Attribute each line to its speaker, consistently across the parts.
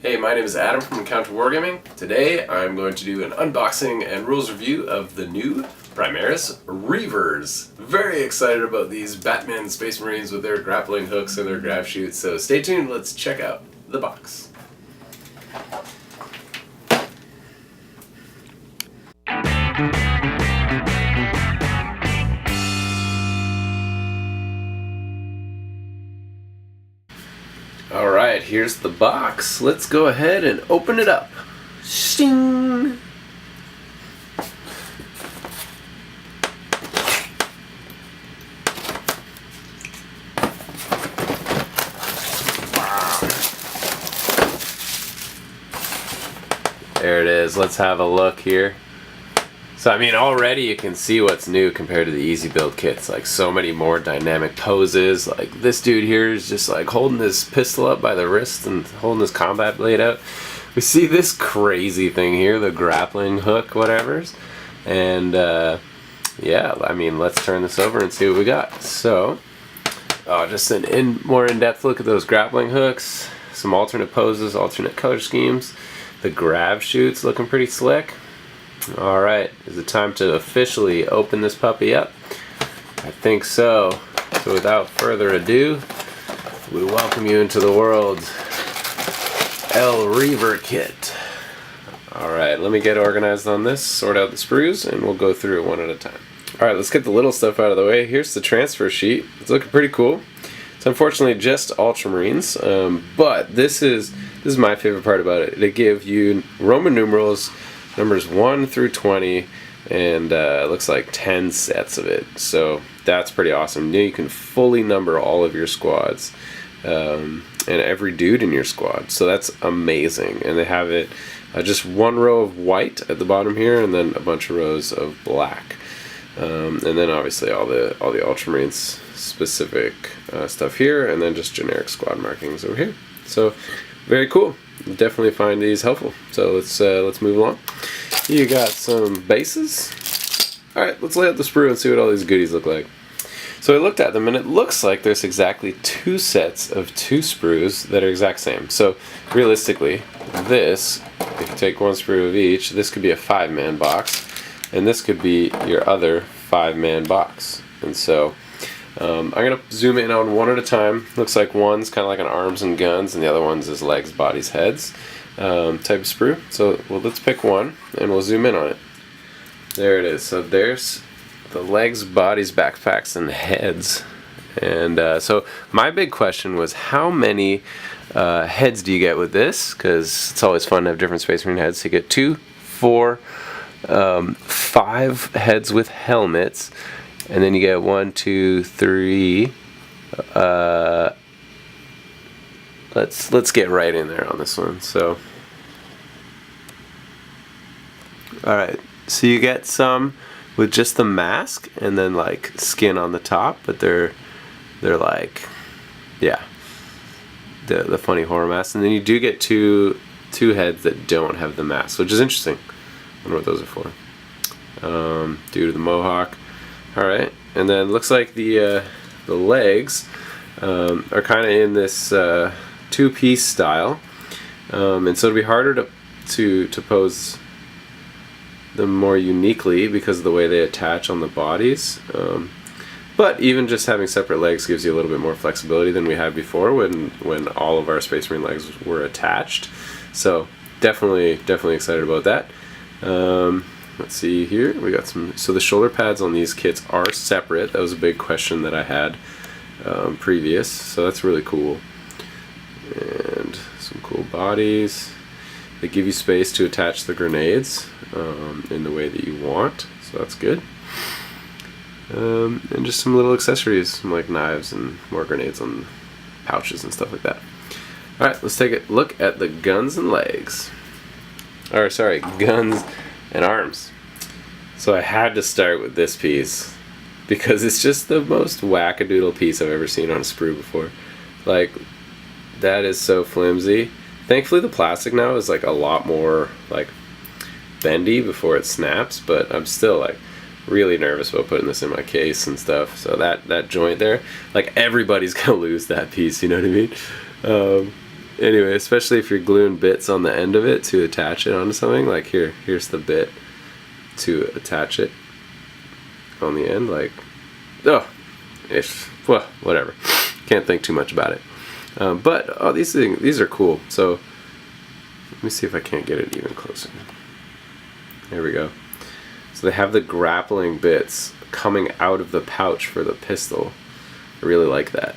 Speaker 1: Hey, my name is Adam from Wargaming. Today I'm going to do an unboxing and rules review of the new Primaris Reivers. Very excited about these Batman Space Marines with their grappling hooks and their grab chutes, so stay tuned, let's check out the box. Alright, here's the box. Let's go ahead and open it up. Shing! There it is. Let's have a look here. So I mean, already you can see what's new compared to the easy build kits. Like, so many more dynamic poses. Like, this dude here is just like holding his pistol up by the wrist and holding his combat blade out. We see this crazy thing here, the grappling hook whatevers. And yeah, I mean, let's turn this over and see what we got. So just an more in-depth look at those grappling hooks, some alternate poses, alternate color schemes. The grab chutes looking pretty slick. Alright, is it time to officially open this puppy up? I think so. So without further ado, we welcome you into the world Reivers Kit. Alright, let me get organized on this, sort out the sprues, and we'll go through it one at a time. Alright, let's get the little stuff out of the way. Here's the transfer sheet. It's looking pretty cool. It's unfortunately just Ultramarines, but this is my favorite part about it. They give you Roman numerals, numbers 1 through 20, and it looks like 10 sets of it. So that's pretty awesome. Now you can fully number all of your squads and every dude in your squad. So that's amazing. And they have it just one row of white at the bottom here, and then a bunch of rows of black. And then obviously all the Ultramarines specific stuff here, and then just generic squad markings over here. So very cool. Definitely find these helpful. So let's move along. You got some bases. Alright, let's lay out the sprue and see what all these goodies look like. So I looked at them and it looks like there's exactly 2 sets of 2 sprues that are exact same. So realistically, this, if you take 1 sprue of each, this could be a 5-man box, and this could be your other 5-man box. And so I'm going to zoom in on one at a time. Looks like one's kind of like an arms and guns, and the other one's is legs, bodies, heads type of sprue. So let's pick one, and we'll zoom in on it. There it is. So there's the legs, bodies, backpacks, and heads. And so my big question was, how many heads do you get with this? Because it's always fun to have different Space Marine heads. So you get 2, 4, 5 heads with helmets. And then you get 1, 2, 3. Let's get right in there on this one. So, all right. So you get some with just the mask and then like skin on the top, but they're like, yeah, the funny horror mask. And then you do get two heads that don't have the mask, which is interesting. I wonder what those are for. Due to the mohawk. Alright, and then looks like the legs are kind of in this 2-piece style, and so it'll be harder to pose them more uniquely because of the way they attach on the bodies. But even just having separate legs gives you a little bit more flexibility than we had before when all of our Space Marine legs were attached. So definitely excited about that. Let's see here, we got some, so the shoulder pads on these kits are separate. That was a big question that I had previous, so that's really cool. And some cool bodies. They give you space to attach the grenades in the way that you want, so that's good. And just some little accessories, some like knives and more grenades on pouches and stuff like that. Alright, let's take a look at the guns and legs. Or sorry, guns and arms. So I had to start with this piece because it's just the most wackadoodle piece I've ever seen on a sprue before. Like, that is so flimsy. Thankfully the plastic now is like a lot more like bendy before it snaps, but I'm still like really nervous about putting this in my case and stuff. So that joint there, like everybody's gonna lose that piece, you know what I mean? Anyway, especially if you're gluing bits on the end of it to attach it onto something, like here's the bit to attach it on the end, like, oh, well, whatever. Can't think too much about it. But these are cool. So let me see if I can't get it even closer. There we go. So they have the grappling bits coming out of the pouch for the pistol. I really like that.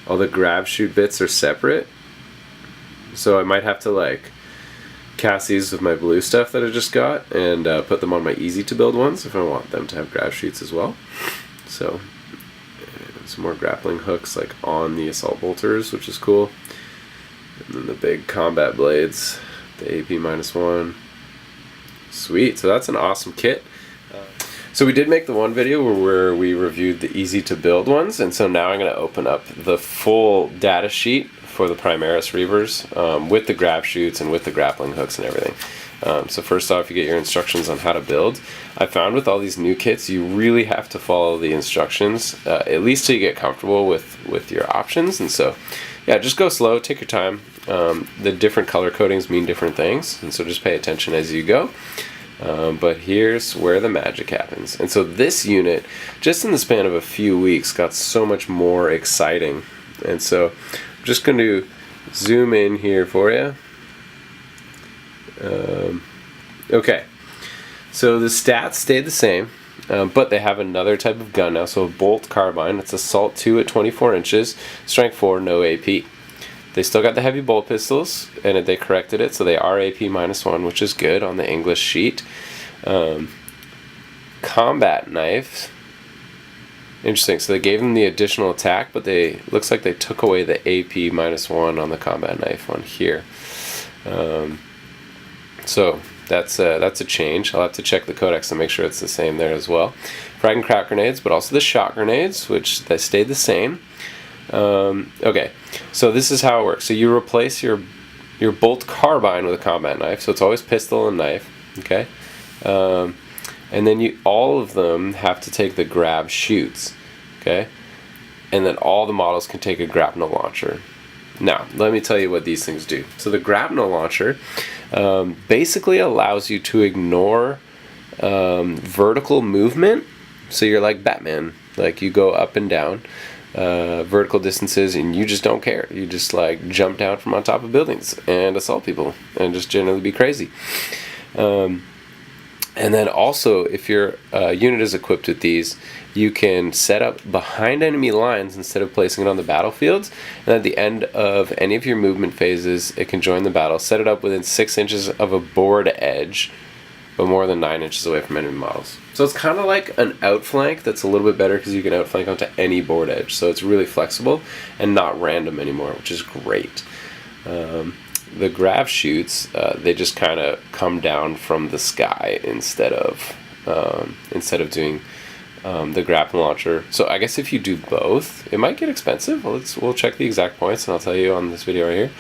Speaker 1: All the grab shoot bits are separate, so I might have to like cast these with my blue stuff that I just got and put them on my easy to build ones if I want them to have grab shoots as well. So some more grappling hooks like on the assault bolters, which is cool. And then the big combat blades, the AP -1. Sweet, so that's an awesome kit. So we did make the one video where we reviewed the easy to build ones, and so now I'm going to open up the full data sheet for the Primaris Reivers with the grab shoots and with the grappling hooks and everything. So first off, you get your instructions on how to build. I found with all these new kits, you really have to follow the instructions, at least till you get comfortable with your options. And so, yeah, just go slow, take your time. The different color codings mean different things, and so just pay attention as you go. But here's where the magic happens. And so this unit, just in the span of a few weeks, got so much more exciting. And so I'm just going to zoom in here for you. Okay, so the stats stayed the same, but they have another type of gun now. So a bolt carbine, it's assault 2 at 24 inches, strength 4, no AP. They still got the heavy bolt pistols, and they corrected it, so they are AP -1, which is good on the English sheet. Combat knives, interesting. So they gave them the additional attack, but looks like they took away the AP -1 on the combat knife one here. So that's a change. I'll have to check the Codex and make sure it's the same there as well. Frag and crack grenades, but also the shot grenades, which they stayed the same. Okay, so this is how it works. So you replace your bolt carbine with a combat knife, so it's always pistol and knife. Okay, and then all of them have to take the grab shoots. Okay, and then all the models can take a grapnel launcher. Now, let me tell you what these things do. So the Grapnel Launcher basically allows you to ignore vertical movement. So you're like Batman, like you go up and down vertical distances, and you just don't care. You just like jump down from on top of buildings and assault people and just generally be crazy. And then also, if your unit is equipped with these, you can set up behind enemy lines instead of placing it on the battlefields. And at the end of any of your movement phases, it can join the battle. Set it up within 6 inches of a board edge, but more than 9 inches away from enemy models. So it's kind of like an outflank that's a little bit better because you can outflank onto any board edge. So it's really flexible and not random anymore, which is great. The grab shoots, they just kind of come down from the sky instead of doing the grapnel launcher. So I guess if you do both, it might get expensive. We'll check the exact points, and I'll tell you on this video right here.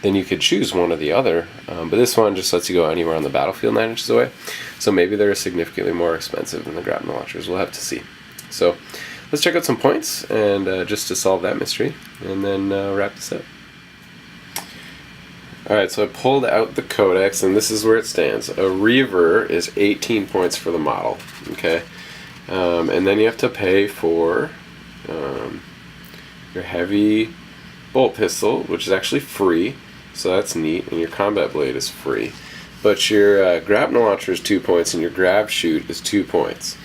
Speaker 1: Then you could choose one or the other, but this one just lets you go anywhere on the battlefield 9 inches away. So maybe they're significantly more expensive than the grapnel launchers. We'll have to see. So let's check out some points, and just to solve that mystery, and then wrap this up. Alright, so I pulled out the Codex, and this is where it stands. A Reiver is 18 points for the model, okay? And then you have to pay for your heavy bolt pistol, which is actually free, so that's neat, and your combat blade is free. But your grapnel launcher is 2 points, and your grab shoot is 2 points.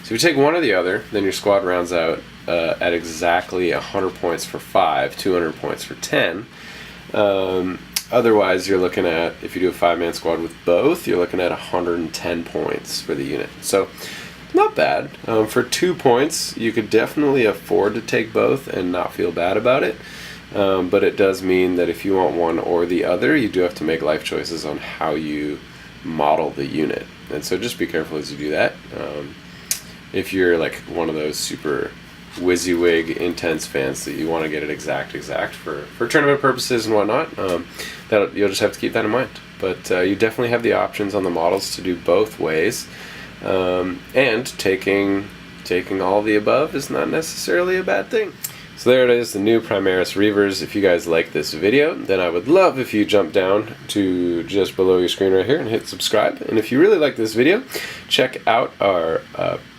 Speaker 1: So if you take one or the other, then your squad rounds out at exactly 100 points for 5, 200 points for 10. Otherwise, you're looking at, if you do a 5-man squad with both, you're looking at 110 points for the unit. So, not bad. For 2 points, you could definitely afford to take both and not feel bad about it. But it does mean that if you want one or the other, you do have to make life choices on how you model the unit. And so just be careful as you do that. If you're like one of those super WYSIWYG intense fans that you want to get it exact for tournament purposes and whatnot, that you'll just have to keep that in mind. But you definitely have the options on the models to do both ways, and taking all the above is not necessarily a bad thing. So there it is, the new Primaris Reivers. If you guys like this video, then I would love if you jump down to just below your screen right here and hit subscribe. And if you really like this video, check out our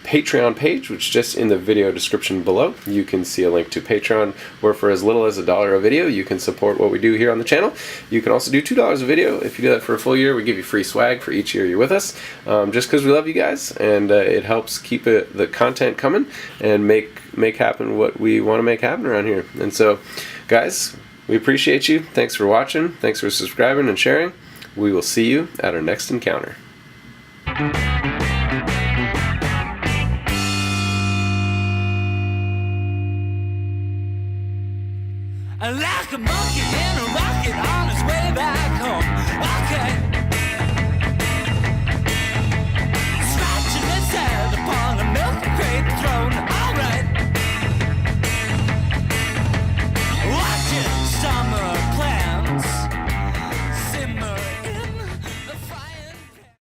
Speaker 1: Patreon page, which is just in the video description below. You can see a link to Patreon, where for as little as $1 a video, you can support what we do here on the channel. You can also do $2 a video. If you do that for a full year, we give you free swag for each year you're with us, just because we love you guys, and it helps keep the content coming and make happen what we want to make happen around here. And so, guys, we appreciate you. Thanks for watching. Thanks for subscribing and sharing. We will see you at our next encounter.
Speaker 2: Like a monkey in a rocket on his way back home. Okay.